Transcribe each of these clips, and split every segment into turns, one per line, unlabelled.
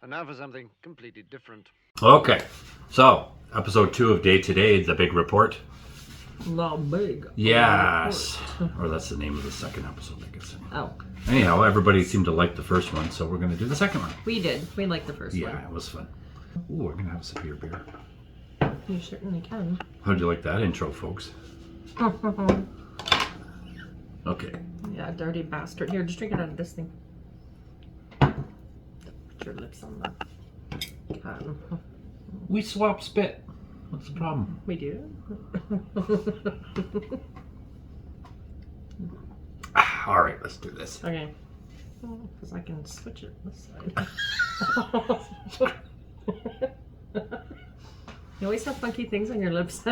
And now for something completely different.
Okay, so episode 2 of Day Today, the big report.
The big
Yes. Or that's the name of the second episode, I guess.
Oh.
Anyhow, everybody seemed to like the first one, so we're going to do the second one.
We did. We liked the first one.
Yeah, it was fun. Ooh, we're going to have a sip of your beer.
You certainly can.
How'd you like that intro, folks? Okay.
Yeah, dirty bastard. Here, just drink it out of this thing. Put your lips on the can.
We swap spit. What's the problem?
We do.
All right, let's do this.
Okay. Because I can switch it this side. You always have funky things on your lips.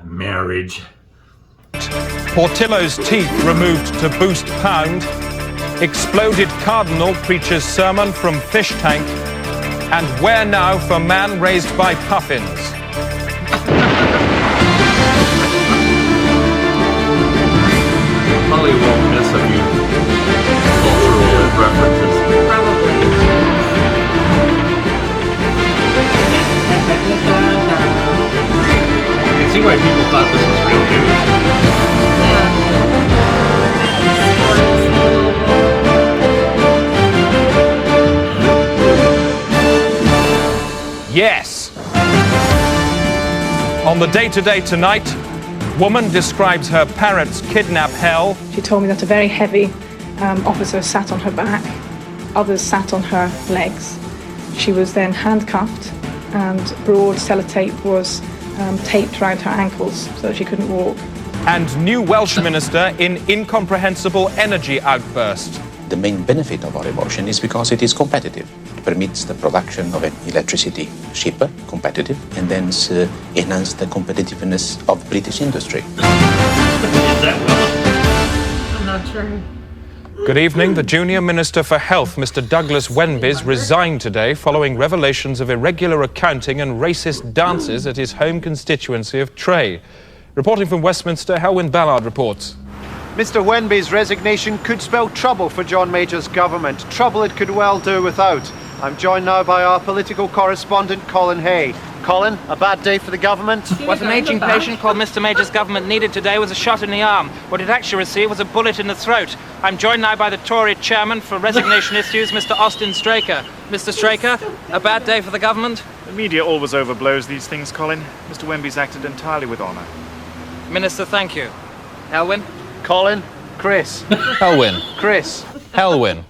Marriage.
Portillo's teeth removed to boost pound. Exploded cardinal preaches sermon from fish tank. And where now for man raised by puffins?
Molly won't miss a few cultural references.
Probably.
I can see why people thought this was real news.
Yes. On the day-to-day tonight, woman describes her parents' kidnap hell.
She told me that a very heavy officer sat on her back, others sat on her legs. She was then handcuffed and broad sellotape was taped around her ankles so that she couldn't walk.
And new Welsh minister in incomprehensible energy outburst.
The main benefit of our abortion is because it is competitive. It permits the production of electricity cheaper, competitive, and then enhance the competitiveness of British industry.
I'm not sure.
Good evening. The Junior Minister for Health, Mr. Douglas Wenbys, resigned today following revelations of irregular accounting and racist dances at his home constituency of Tray. Reporting from Westminster, Helwyn Ballard reports.
Mr. Wenby's resignation could spell trouble for John Major's government, trouble it could well do without. I'm joined now by our political correspondent, Colin Hay. Colin, a bad day for the government?
What an aging patient called Mr. Major's government needed today was a shot in the arm. What it actually received was a bullet in the throat. I'm joined now by the Tory chairman for resignation issues, Mr. Austin Straker. Mr. Straker, a bad day for the government?
The media always overblows these things, Colin. Mr. Wenby's acted entirely with honour.
Minister, thank you. Elwyn?
Colin, Chris.
Helwyn.
Chris.
Helwyn.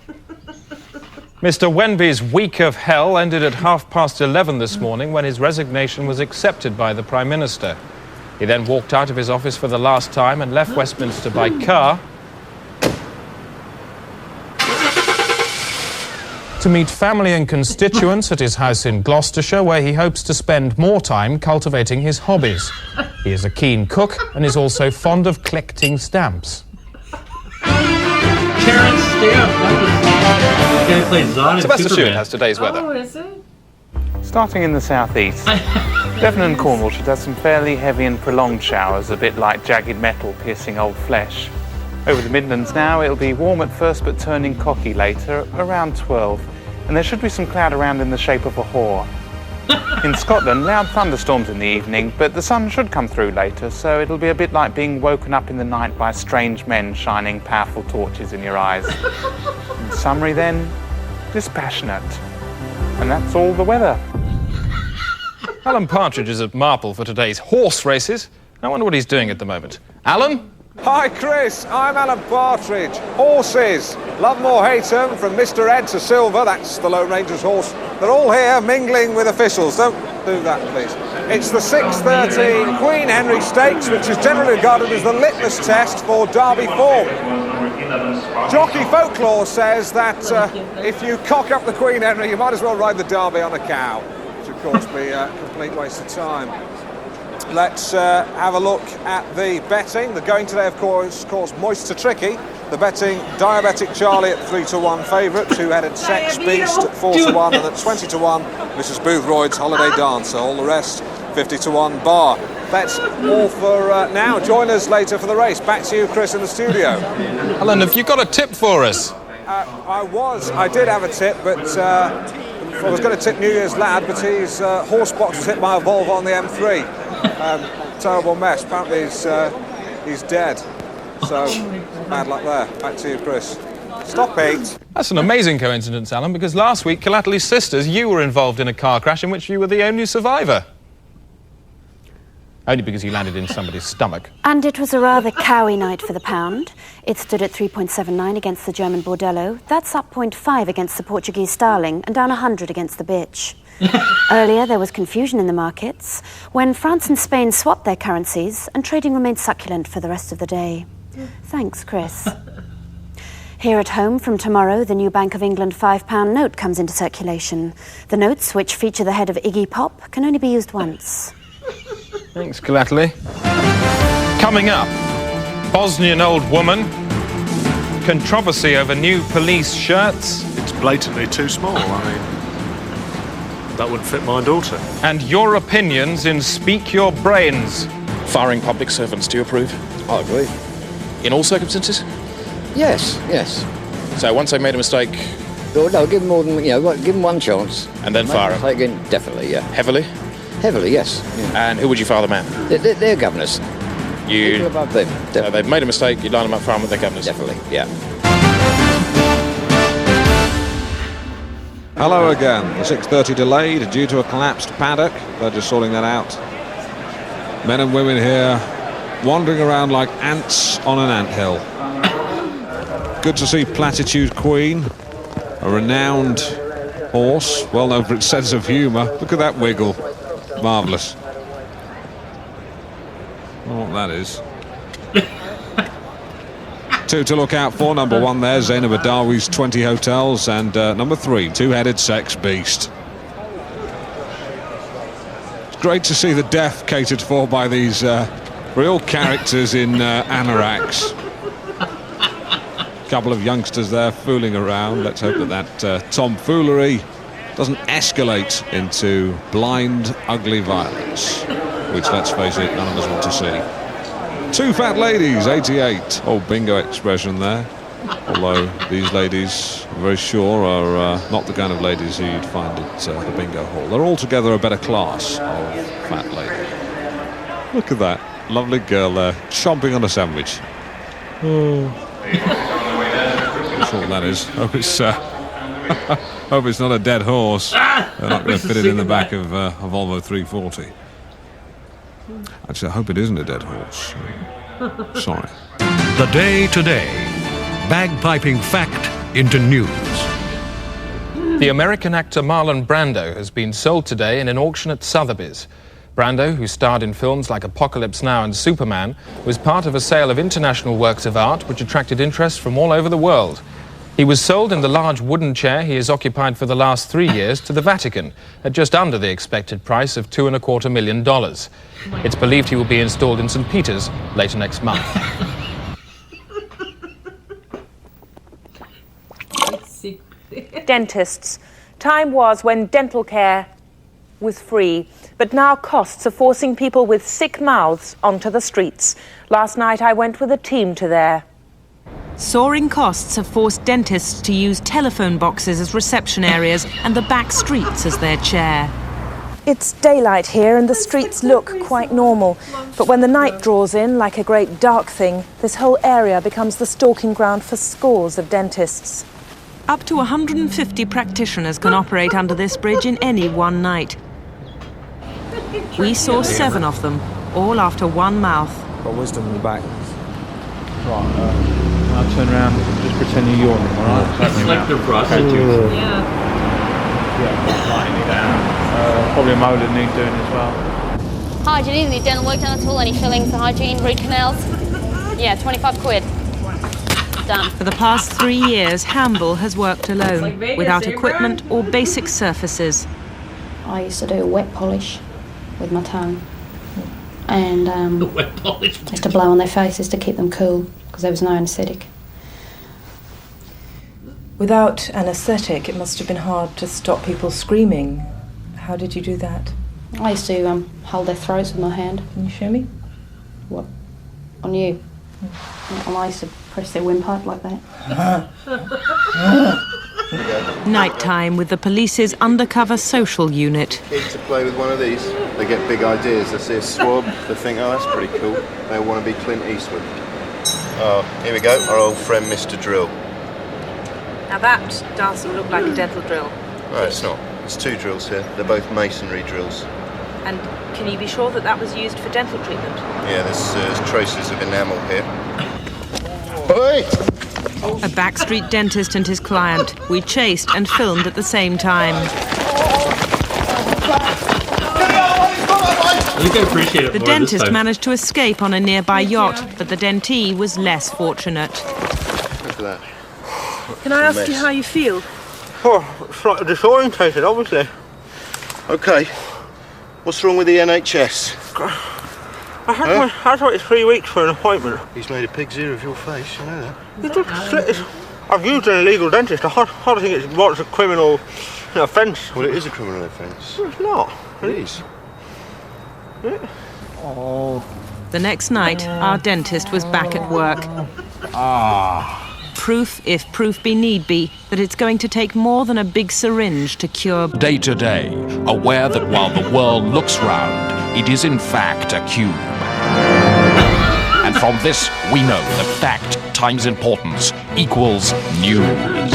Mr. Wenby's week of hell ended at 11:30 this morning when his resignation was accepted by the Prime Minister. He then walked out of his office for the last time and left Westminster by car to meet family and constituents at his house in Gloucestershire, where he hopes to spend more time cultivating his hobbies. He is a keen cook and is also fond of collecting stamps.
Karen Stamp. Guy plays Zod and
Sylvester
Superman.
Stewart has today's weather.
Oh, is it?
Starting in the southeast, Devon and Cornwall should have some fairly heavy and prolonged showers, a bit like jagged metal piercing old flesh. Over the Midlands now, it'll be warm at first but turning cocky later, around 12. And there should be some cloud around in the shape of a whore. In Scotland, loud thunderstorms in the evening, but the sun should come through later, so it'll be a bit like being woken up in the night by strange men shining powerful torches in your eyes. In summary then, dispassionate. And that's all the weather.
Alan Partridge is at Marple for today's horse races. I wonder what he's doing at the moment. Alan?
Hi Chris, I'm Alan Partridge. Horses. Love 'em or hate 'em, from Mr. Ed to Silver, that's the Lone Ranger's horse. They're all here mingling with officials. Don't do that, please. It's the 6:30 Queen Henry Stakes, which is generally regarded as the litmus test for Derby form. Jockey folklore says that if you cock up the Queen Henry, you might as well ride the Derby on a cow, which of course be a complete waste of time. Let's have a look at the betting. The going today, of course, Moist to Tricky. The betting, Diabetic Charlie at 3-1 favourite, Two-Headed Sex Beast at 4-1, and at 20-1, Mrs. Boothroyd's Holiday Dancer. All the rest, 50-1 bar. That's all for now. Join us later for the race. Back to you, Chris, in the studio.
Alan, have you got a tip for us?
I did have a tip, but I was going to tip New Year's Lad, but his horse box was hit by a Volvo on the M3. Terrible mess. Apparently he's dead. So, bad luck there. Back to you, Chris. Stop it.
That's an amazing coincidence, Alan, because last week, Collaterally's sisters, you were involved in a car crash in which you were the only survivor. Only because you landed in somebody's stomach.
And it was a rather cowy night for the pound. It stood at 3.79 against the German Bordello. That's up 0.5 against the Portuguese Starling and down 100 against the Bitch. Earlier, there was confusion in the markets when France and Spain swapped their currencies and trading remained succulent for the rest of the day. Thanks, Chris. Here at home, from tomorrow, the new Bank of England £5 note comes into circulation. The notes, which feature the head of Iggy Pop, can only be used once.
Thanks, Collaterally. Coming up, Bosnian old woman, controversy over new police shirts.
It's blatantly too small, I mean, that wouldn't fit my daughter.
And your opinions in Speak Your Brains.
Firing public servants, do you approve?
I agree.
In all circumstances?
Yes, yes.
So once they've made a mistake...
No, give them more than, give them one chance.
And then fire them?
Again, definitely, yeah.
Heavily?
Heavily, yes. Yeah.
And who would you fire them at?
They're governors. People above them.
So they've made a mistake, you line them up, fire them with their governors?
Definitely, yeah.
Hello again. The 6:30 delayed due to a collapsed paddock. They're just sorting that out. Men and women here wandering around like ants on an anthill. Good to see Platitude Queen, a renowned horse, well known for its sense of humour. Look at that wiggle. Marvellous. I don't know what that is. Two to look out for. Number one there, Zainab Adawi's 20 Hotels, and number three, two-headed sex beast. It's great to see the deaf catered for by these real characters in anoraks. Couple of youngsters there fooling around. Let's hope that tomfoolery doesn't escalate into blind, ugly violence, which, let's face it, none of us want to see. Two fat ladies, 88. Old bingo expression there. Although these ladies, I'm very sure, are not the kind of ladies who you'd find at the bingo hall. They're altogether a better class of fat lady. Look at that lovely girl there, chomping on a sandwich. Oh. That's what that is. Hope it's not a dead horse. They're not going to fit it in the back of a Volvo 340. Actually, I hope it isn't a dead horse. Sorry.
The day today. Bagpiping fact into news.
The American actor Marlon Brando has been sold today in an auction at Sotheby's. Brando, who starred in films like Apocalypse Now and Superman, was part of a sale of international works of art which attracted interest from all over the world. He was sold in the large wooden chair he has occupied for the last 3 years to the Vatican at just under the expected price of $2.25 million. It's believed he will be installed in St. Peter's later next month.
Dentists. Time was when dental care was free, but now costs are forcing people with sick mouths onto the streets. Last night I went with a team to there. Soaring costs have forced dentists to use telephone boxes as reception areas and the back streets as their chair. It's daylight here and the streets look quite normal, but when the night draws in like a great dark thing, this whole area becomes the stalking ground for scores of dentists. Up to 150 practitioners can operate under this bridge in any one night. We saw 7 of them, all after one mouth.
Got wisdom in the back.
Right, I'll turn around, just pretend you're yawning, alright?
Selective process.
Yeah, slightly down. Probably a molar need doing as well.
Hi, do you need any dental work done at all? Any fillings, hygiene, root canals? Yeah, 25 quid. Done.
For the past 3 years, Hamble has worked alone, without equipment or basic surfaces.
I used to do wet polish with my tongue. And I used to blow on their faces to keep them cool, because there was no anaesthetic.
Without anaesthetic, it must have been hard to stop people screaming. How did you do that?
I used to hold their throats with my hand.
Can you show me?
What? On you. And I used to press their windpipe like that.
Nighttime with the police's undercover social unit.
Kids to play with one of these, they get big ideas. They see a swab, they think, oh, that's pretty cool. They want to be Clint Eastwood. Oh, here we go, our old friend Mr. Drill.
Now that doesn't look like a dental drill.
No, it's not. There's two drills here. They're both masonry drills.
And can you be sure that that was used for dental treatment?
Yeah, there's traces of enamel here. Oi!
A backstreet dentist and his client. We chased and filmed at the same time.
I think I appreciate it
The
more this
dentist
time.
managed to escape on a nearby yacht, but the dentee was less fortunate.
Look at that.
Can I ask you how you feel?
Oh, slightly disorientated, obviously. OK. What's wrong with the NHS?
I had to wait 3 weeks for an appointment.
He's made a pig's ear of your face, you know that.
I've used an illegal dentist. I hardly think it's what's a criminal offence.
Well, it is a criminal offence.
It's not.
It is.
Oh.
The next night, our dentist was back at work. Proof, if proof be need be, that it's going to take more than a big syringe to cure.
Day to day, aware that while the world looks round, it is in fact a cube. And from this, we know that fact times importance equals news.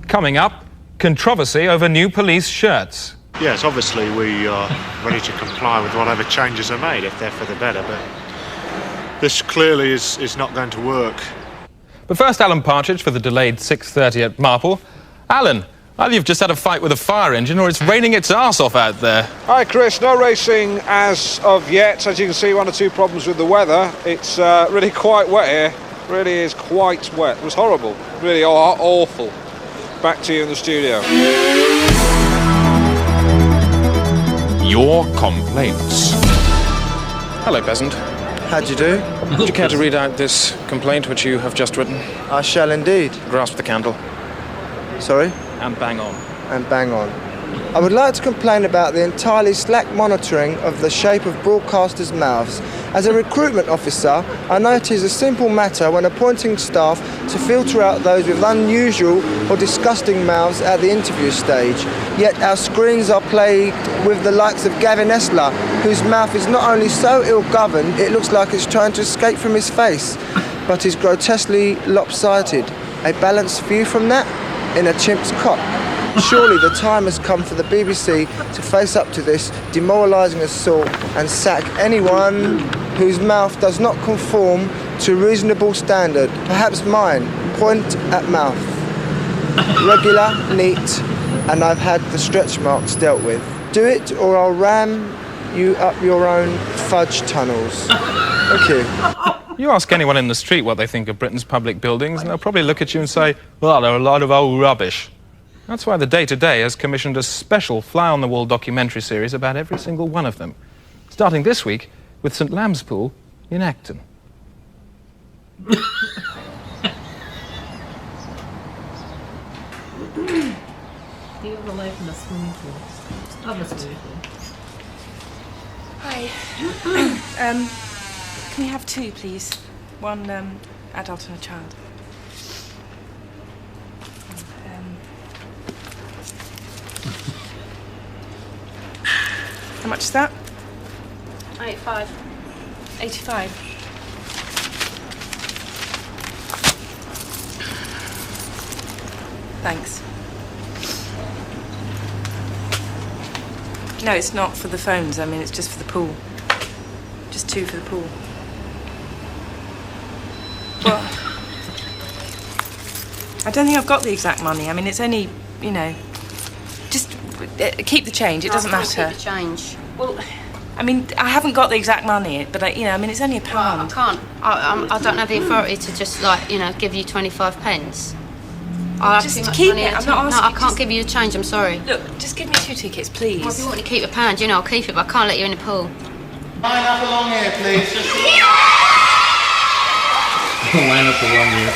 Coming up, controversy over new police shirts.
Yes, obviously we are ready to comply with whatever changes are made if they're for the better, but this clearly is not going to work.
But first, Alan Partridge for the delayed 6:30 at Marple. Alan, either you've just had a fight with a fire engine or it's raining its arse off out there.
Hi Chris, no racing as of yet. As you can see, 1 or 2 problems with the weather. It's really quite wet here. Really is quite wet. It was horrible. Really awful. Back to you in the studio.
Your complaints.
Hello, peasant.
How'd you do?
Would you care to read out this complaint which you have just written?
I shall indeed.
Grasp the candle.
Sorry?
And bang on.
And bang on. I would like to complain about the entirely slack monitoring of the shape of broadcasters' mouths. As a recruitment officer, I know it is a simple matter when appointing staff to filter out those with unusual or disgusting mouths at the interview stage. Yet our screens are plagued with the likes of Gavin Esler, whose mouth is not only so ill-governed, it looks like it's trying to escape from his face, but is grotesquely lopsided. A balanced view from that? In a chimp's cot. Surely the time has come for the BBC to face up to this demoralising assault and sack anyone whose mouth does not conform to reasonable standard. Perhaps mine. Point at mouth. Regular, neat, and I've had the stretch marks dealt with. Do it or I'll ram you up your own fudge tunnels. Thank you.
You ask anyone in the street what they think of Britain's public buildings, and they'll probably look at you and say, well, they're a lot of old rubbish. That's why the Day Today has commissioned a special fly-on-the-wall documentary series about every single one of them, starting this week with St Lamb's Pool in Acton.
Do you have a life in a swimming pool? Of a swimming pool.
Hi. Can we have 2, please? One adult and a child. How much is that?
85.
85. Thanks. No, it's not for the phones. I mean, it's just for the pool. Just 2 for the pool. Well, I don't think I've got the exact money. I mean, it's only, you know, just keep the change. It doesn't matter.
Keep the change.
Well, I mean, I haven't got the exact money, but you know, I mean, it's only £1.
I can't. I don't have the authority to just give you 25 pence. I'll have
Just
too much
keep
money
it.
at
I'm
the
not
time.
asking.
No, I can't give you the change. I'm sorry.
Look, just give me 2 tickets, please.
Well, if you want to keep £1, I'll keep it, but I can't let you in the pool.
Line up along here, please.
Line up along here.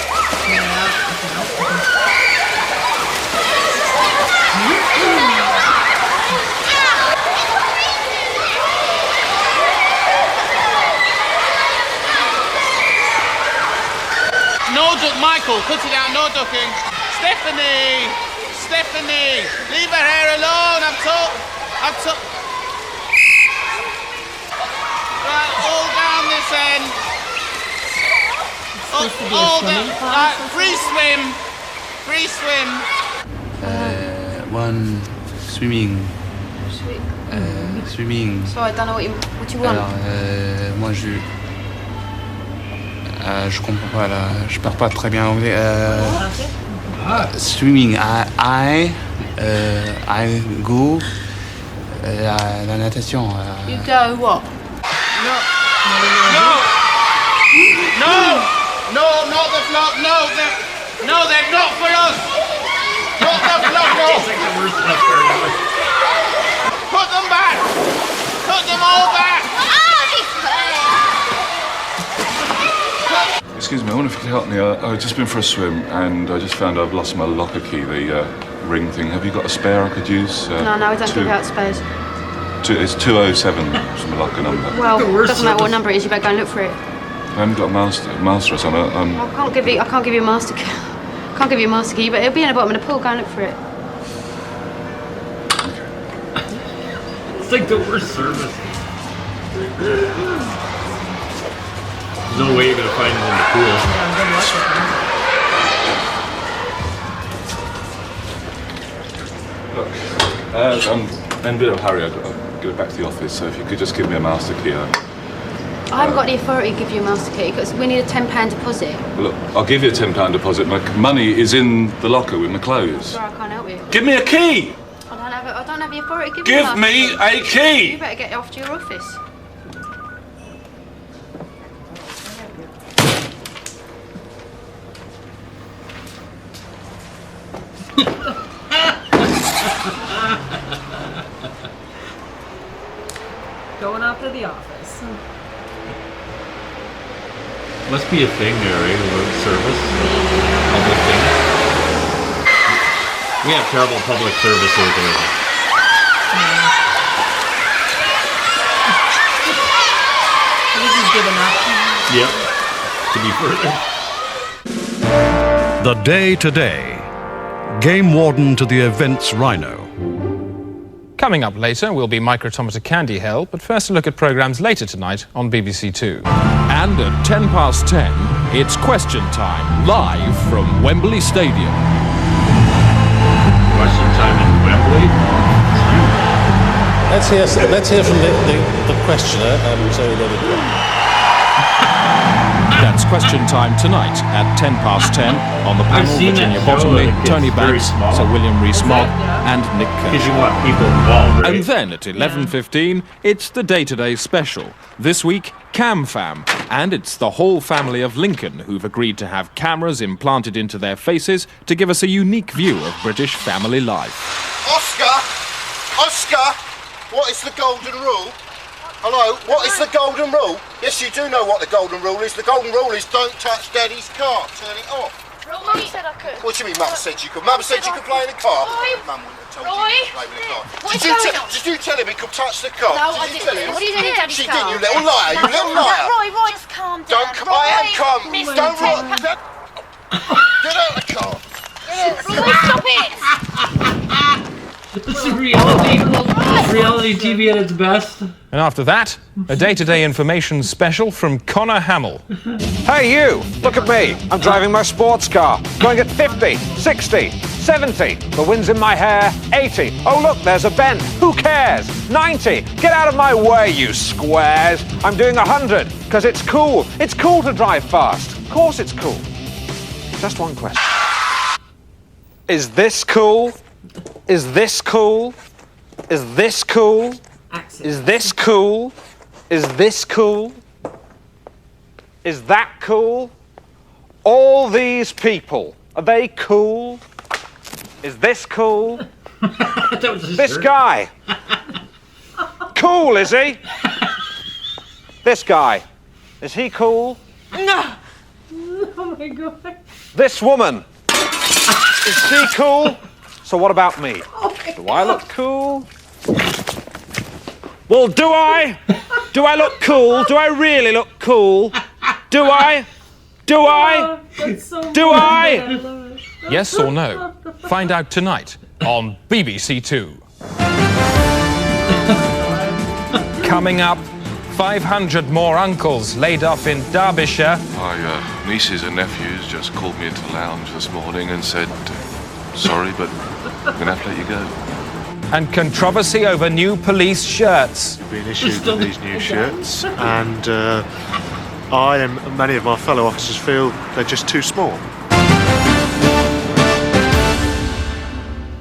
duck, Michael. Cut it out, no ducking. Stephanie! Leave her hair alone. I've told. Right, all down this end. All down. Right, free swim.
One swimming. Swimming.
So I don't know what you want.
Alors, moi je comprends pas là, je parle pas très bien anglais. Swimming, I go la natation.
You go what?
No, not the float. No, they're not for us. Not the float. No. Put them back. Put them all back.
Excuse me, I wonder if you could help me. I've just been for a swim and I just found I've lost my locker key, the ring thing. Have you got a spare I could use?
No, we don't give out spares.
It's 207, it's my locker number.
Well, doesn't matter what number it is, you better go and look for it.
I haven't got a master or something.
I can't give you a master key. Can't give you a master key, but it'll be in the bottom of the pool. Go and look for it.
It's like the worst service. There's no way you're gonna find it in the pool. Look, I'm in a bit of a hurry. I've got to get back to the office, so if you could just give me a master key.
I haven't got the authority to give you a master key because we need a £10 deposit.
Look, I'll give you a £10 deposit. My money is in the locker with my clothes.
Sorry, I can't help you.
Give me a key!
I don't have the authority to give you a
Give me a key!
You better get off to your office.
Going off to the office.
Must be a thing there, right? Road service. Public thing. We have terrible public service over there.
I think he's given up.
Yep. To be further.
The Day Today. Game Warden to the event's Rhino.
Coming up later will be Microtometer Candy Hell, but first a look at programmes later tonight on BBC Two.
And at 10:10, it's question time, live from Wembley Stadium.
Question time in Wembley?
Let's hear from the questioner, Zoe Levitt.
That's question time tonight at 10:10 on the panel. Virginia Bottomley, Tony Banks, Sir William Rees-Mogg and Nick Kershaw.
Because you want people involved, right?
And then at 11:15, it's the Day Today special. This week, Cam Fam. And it's the whole family of Lincoln who've agreed to have cameras implanted into their faces to give us a unique view of British family life.
Oscar, what is the golden rule? Hello, what is the golden rule? Yes, you do know what the golden rule is. The golden rule is don't touch Daddy's car. Turn it off.
Mum said I could.
What do you mean Mum said you could? Mum said you could play in the car. Mum wouldn't have told you to play in the car.
What is going on?
Did you tell him he could touch the car?
No, I didn't. What are you doing in Daddy's
She
car?
didn't, you little liar, you little liar.
Roy, just calm down.
I am calm. Don't rock. Get out of the car.
Roy, stop it!
This is reality TV at its best.
And after that, a day-to-day information special from Connor Hamill.
Hey you, look at me. I'm driving my sports car, going at 50, 60, 70. The wind's in my hair, 80. Oh look, there's a bend. Who cares? 90. Get out of my way, you squares. I'm doing 100, because it's cool. It's cool to drive fast. Of course it's cool. Just one question. Is this cool? Is this cool? Is this cool? Is this cool? Is this cool? Is that cool? All these people, are they cool? Is this cool? This guy. Cool, is he? This guy. Is he cool?
No. Oh my God.
This woman. Is she cool? So what about me? Do I look cool? Well, do I? Do I look cool? Do I really look cool? Do I?
Do I?
That's so
Do
morbid.
I?
love it.
Yes or no? Find out tonight on BBC Two. Coming up, 500 more uncles laid off in Derbyshire.
My nieces and nephews just called me into the lounge this morning and said, sorry, but I'm going to have to let you go.
And controversy over new police shirts.
Being issued with these new shirts, and I and many of my fellow officers feel they're just too small.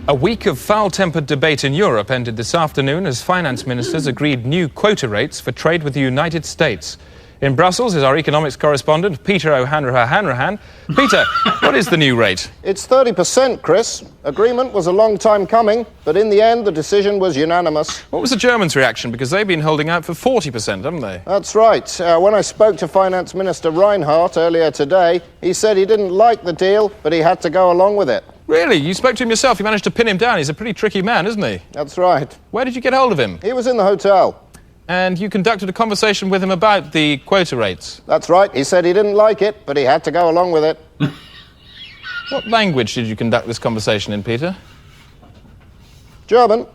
A week of foul-tempered debate in Europe ended this afternoon as finance ministers agreed new quota rates for trade with the United States. In Brussels is our economics correspondent, Peter O'Hanrahan. Peter, what is the new rate?
It's 30%, Chris. Agreement was a long time coming, but in the end, the decision was unanimous.
What was the Germans' reaction? Because they've been holding out for 40%, haven't they?
That's right. When I spoke to Finance Minister Reinhardt earlier today, he said he didn't like the deal, but he had to go along with it.
Really? You spoke to him yourself? You managed to pin him down? He's a pretty tricky man, isn't he?
That's right.
Where did you get hold of him?
He was in the hotel.
And you conducted a conversation with him about the quota rates?
That's right. He said he didn't like it, but he had to go along with it.
What language did you conduct this conversation in, Peter?
German.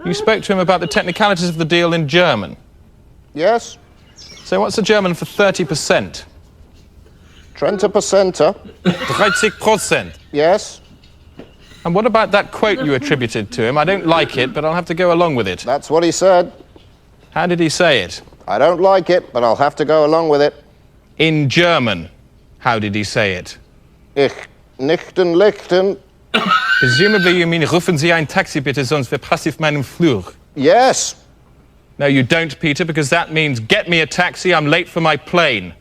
You spoke to him about the technicalities of the deal in German?
Yes.
So what's the German for 30%?
30%.
30%.
Yes.
And what about that quote you attributed to him? I don't like it, but I'll have to go along with it.
That's what he said.
How did he say it?
I don't like it, but I'll have to go along with it.
In German, how did he say it?
Ich nichten lichten.
Presumably you mean, rufen Sie ein Taxi bitte, sonst verpasse ich meinen Flug.
Yes.
No, you don't, Peter, because that means get me a taxi, I'm late for my plane.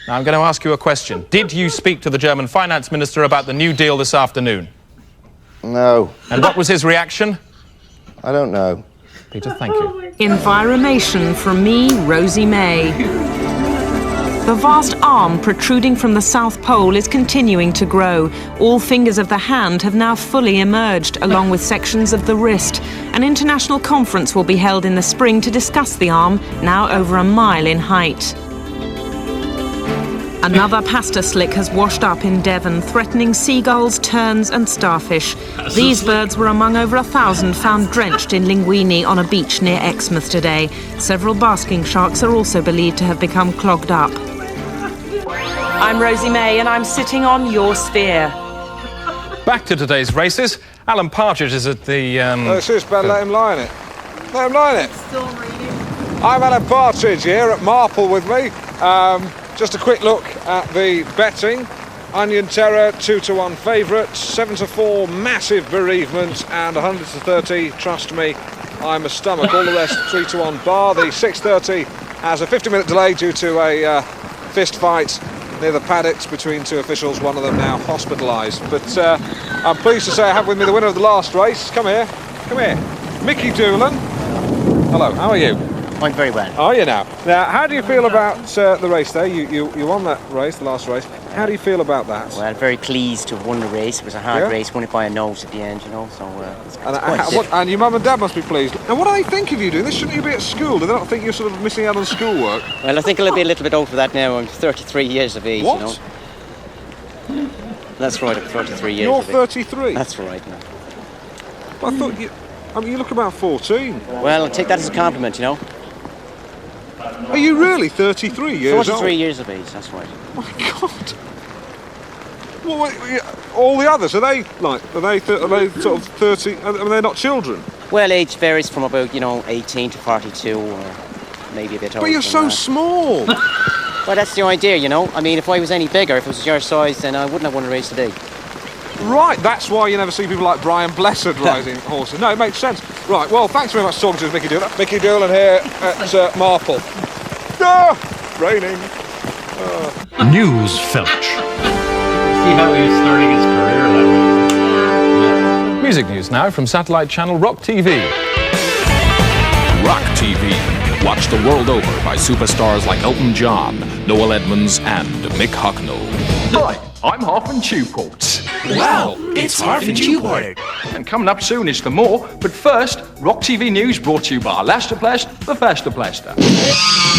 Now, I'm going to ask you a question. Did you speak to the German finance minister about the new deal this afternoon?
No.
And what was his reaction?
I don't know.
Peter, thank you.
Environation from me, Rosie May. The vast arm protruding from the South Pole is continuing to grow. All fingers of the hand have now fully emerged, along with sections of the wrist. An international conference will be held in the spring to discuss the arm, now over a mile in height. Another pasta slick has washed up in Devon, threatening seagulls, terns and starfish. These birds were among over 1,000 found drenched in linguini on a beach near Exmouth today. Several basking sharks are also believed to have become clogged up. I'm Rosie May and I'm sitting on your sphere.
Back to today's races. Alan Partridge is at the...
It's just better let him lie in it. Let him lie in it. Still reading. I'm Alan Partridge here at Marple with me. Just a quick look at the betting. Onion Terror 2-1 favourite, 7-4 massive bereavement, and 100-30. Trust me, I'm a stomach. All the rest 3-1 bar. The 6:30 has a 50-minute delay due to a fist fight near the paddocks between two officials. One of them now hospitalised. But I'm pleased to say I have with me the winner of the last race. Come here, Mickey Doolan. Hello, how are you?
I'm very well.
Are you now? Now, how do you feel about the race there? You won that race, the last race. How do you feel about that?
Well, very pleased to have won the race. It was a hard race, won it by a nose at the end, you know, so
and your mum and dad must be pleased. And what do they think of you doing this? Shouldn't you be at school? Do they not think you're sort of missing out on schoolwork?
Well, I think I'll be a little bit old for that now. I'm 33 years of age,
what?
You know. That's right, I'm 33 years
You're
of age.
33?
That's right, yeah.
But I thought you look about 14.
Well, I'll take that as a compliment, you know.
Are you really 33 years old?
43 years of age, that's right.
Oh my God. Well, all the others, are they sort of 30, are they not children?
Well, age varies from about, 18 to 42 or maybe a bit older.
But you're so small.
Well, that's the idea, you know. I mean, if I was any bigger, if it was your size, then I wouldn't have won a race today.
Right, that's why you never see people like Brian Blessed riding horses. No, it makes sense. Right, well, thanks very much for talking to us, Mickey Doolan. Mickey Doolan here at Marple. Raining.
News Felch.
See how he was starting his career that way.
Music news now from satellite channel Rock TV.
Rock TV. Watched the world over by superstars like Elton John, Noel Edmonds, and Mick Hucknall.
Hi, I'm Hartman Tewport.
Wow, it's Harvey Newport. And coming up soon is the more, but first, Rock TV News brought to you by Lasterplast, the Faster Plaster.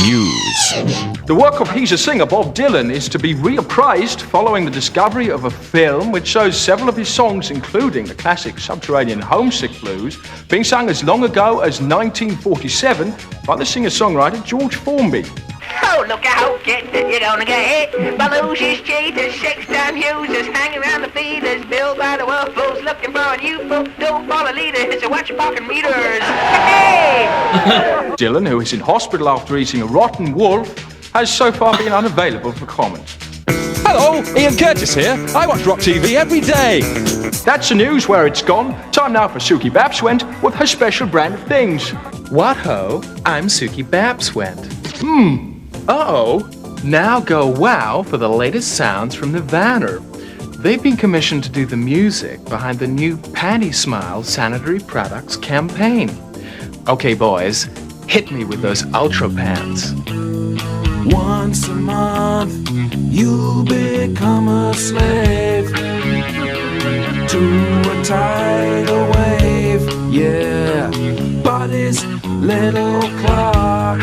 News.
The work of He's a Singer Bob Dylan is to be reappraised following the discovery of a film which shows several of his songs, including the classic Subterranean Homesick Blues, being sung as long ago as 1947 by the singer-songwriter George Formby.
Oh, look out, kids, you're gonna get hit. Belushis, cheaters, 6-time users, hanging around the feeders, billed by the world fools, looking for a new fool. Don't follow leaders, so watch your parking meters. Hey!
Dylan, who is in hospital after eating a rotten wolf, has so far been unavailable for comment.
Hello, Ian Curtis here. I watch Rock TV every day.
That's the news where it's gone. Time now for Suki Babswent with her special brand of things.
What ho, I'm Suki Babswent. Uh-oh, now go wow for the latest sounds from the Vanner. They've been commissioned to do the music behind the new Panty Smile Sanitary Products campaign. Okay, boys, hit me with those ultra pants.
Once a month, you'll become a slave to a tidal wave. Yeah, Buddy's little clock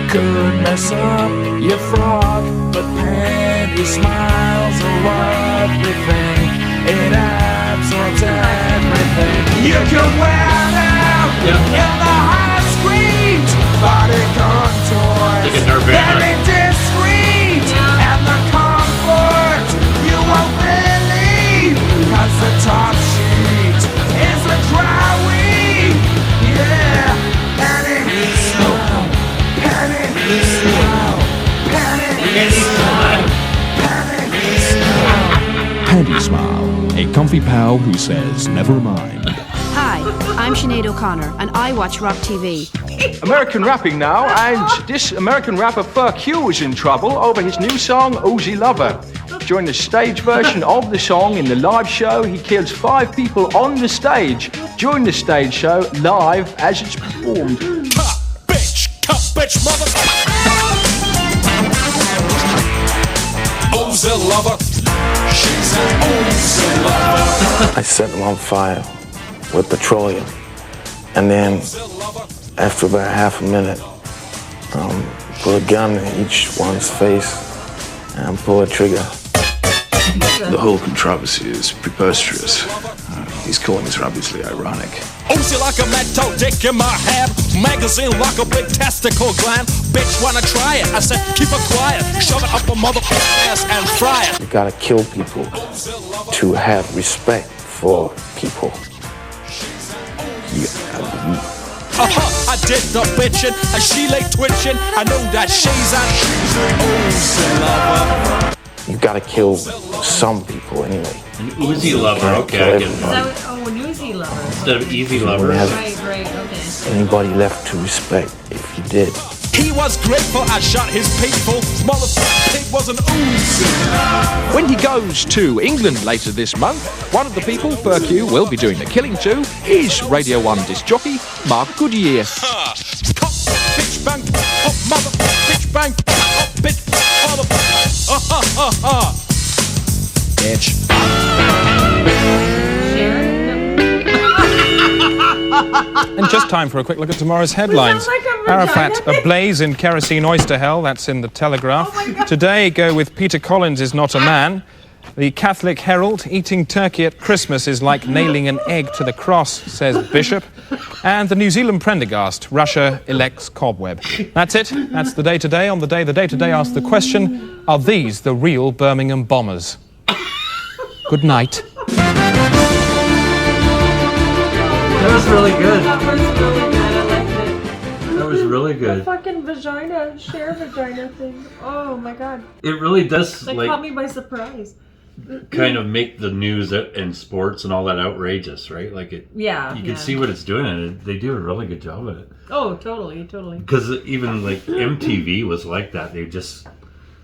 could mess up your frock, but Panty Smiles are everything. It absorbs everything. You can wear them in the high screens, body contours, very discreet, and the comfort you won't believe, 'cause the top sheet is a dry weave. Yeah, Panty Smile, Panty Smile, Panty Smile, Panty Smile.
Panty Smile, a comfy pal who says never mind.
Hi, I'm Sinead O'Connor, and I watch Rock TV.
American rapping now, and this American rapper Q is in trouble over his new song, Uzi Lover. During the stage version of the song in the live show, he kills 5 people on the stage during the stage show, live as it's performed.
Bitch, cup, bitch, mother. Uzi Lover. She's an Uzi Lover.
I set them on fire with petroleum, and then after about half a minute, put a gun in each one's face and pull a trigger.
The whole controversy is preposterous. He's calling this obviously ironic.
Uzi like a metal dick in my head, magazine like a big testicle gland. Bitch wanna try it? I said keep it quiet, shove it up a motherfucker's ass and fry it.
You gotta kill people to have respect for people.
I did the bitchin', and she lay twitching. I know that she's an Uzi Lover.
You gotta kill some people anyway.
An Uzi Lover, okay, I get it.
An Uzi Lover.
Instead of Easy Lover.
Right, okay.
Anybody left to respect if you did.
He was grateful I shot his people. Motherfucker pig was an Uzi.
When he goes to England later this month, one of the people Q will be doing the killing to is Radio 1 disc jockey Mark Goodyear.
Bitch bang, oh mother, bitch bang, oh bitch, mother, bitch.
And just time for a quick look at tomorrow's headlines. Arafat ablaze in kerosene oyster hell, that's in the Telegraph. Today, go with Peter Collins is not a man. The Catholic Herald, eating turkey at Christmas is like nailing an egg to the cross, says Bishop. And the New Zealand Prendergast, Russia elects Cobweb. That's it. That's the day today. On the day today asks the question, are these the real Birmingham bombers? Good night.
That was really good.
That was really good. I liked it.
That was really good.
The fucking vagina, share vagina thing. Oh my god.
It really does,
That caught me by surprise.
kind of make the news and sports and all that outrageous, right? Like it.
Yeah.
You can see what it's doing, and they do a really good job at it.
Oh, totally, totally.
Because even like MTV was like that. They just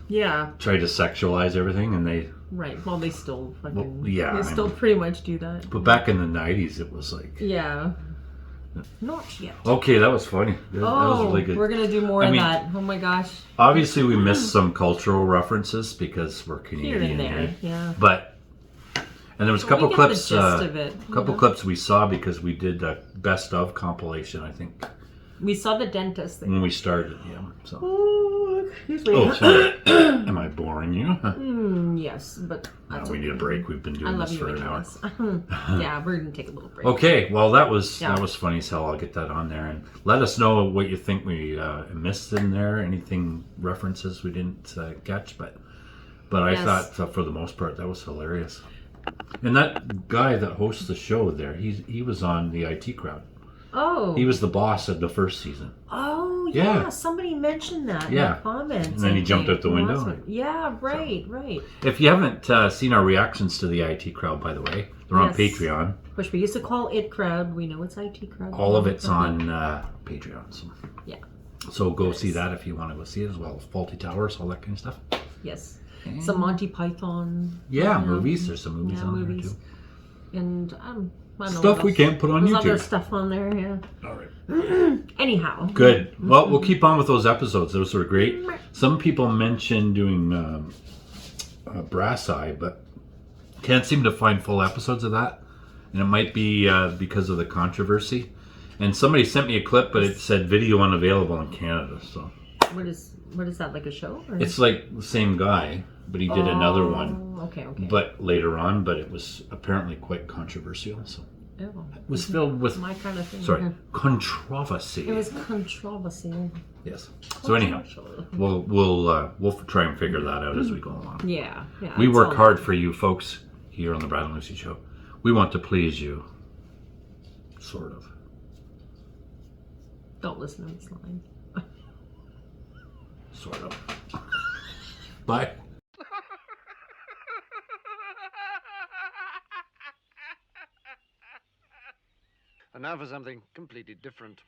tried to sexualize everything, and they.
Right. Well, they still fucking.
Well, yeah.
They still pretty much do that.
But back in the '90s, it was like.
Yeah. Not yet.
Okay, that was funny. That was really good.
We're gonna do more of that. Oh my gosh.
Obviously, we missed some cultural references because we're Canadian.
Here and there, yeah.
But And there was a
Well,
couple
we get the
clips,
gist of it, you know.
clips we saw because we did a best of compilation, I think,
We saw the dentist thing.
when we started. Yeah. So.
Oh, excuse me.
Oh, sorry. Am I boring you?
Yes, but
No, we need a break. We've been doing this for an hour.
Yeah, we're gonna take a little break.
Okay, well that was
Yeah.
funny as hell. I'll get that on there and let us know what you think we missed in there. Anything references we didn't catch, but I
Yes.
thought for the most part that was hilarious. And that guy that hosts the show there, he was on the IT Crowd.
Oh.
He was the boss of the first season.
Oh yeah,
Yeah.
somebody mentioned that
Yeah.
in the comments.
And then he
I
jumped
think.
out the window.
Last one. Yeah, right.
If you haven't seen our reactions to the IT Crowd, by the way, they're on
Yes.
Patreon.
Which we used to call It Crowd. We know it's IT Crowd.
All of it's on Patreon. So.
Yeah.
So go see that if you want to go see it, as well as Faulty Towers, all that kind of stuff.
Yes. Some Monty Python.
Yeah, movies. There's some movies on there too.
And I don't know
Stuff
what
we
else.
can't put on
There's
YouTube.
other stuff on there, yeah.
All right.
Anyhow.
Good. Well, we'll keep on with those episodes. Those were great. Some people mentioned doing Brass Eye, but can't seem to find full episodes of that. And it might be because of the controversy. And somebody sent me a clip, but it said video unavailable in Canada. So
What is that, like a show? Or?
it's like the same guy, but he did another one.
Okay.
But later on, but it was apparently quite controversial. So
Oh.
it was filled with
my kind of thing.
sorry, controversy.
It was controversy.
Yes. So anyhow, we'll try and figure that out as we go along.
Yeah.
We
it's
work
all
hard
right.
for you folks here on the Brad and Lucy Show. We want to please you, sort of.
Don't listen to this line.
Sort of. Bye.
And now for something completely different.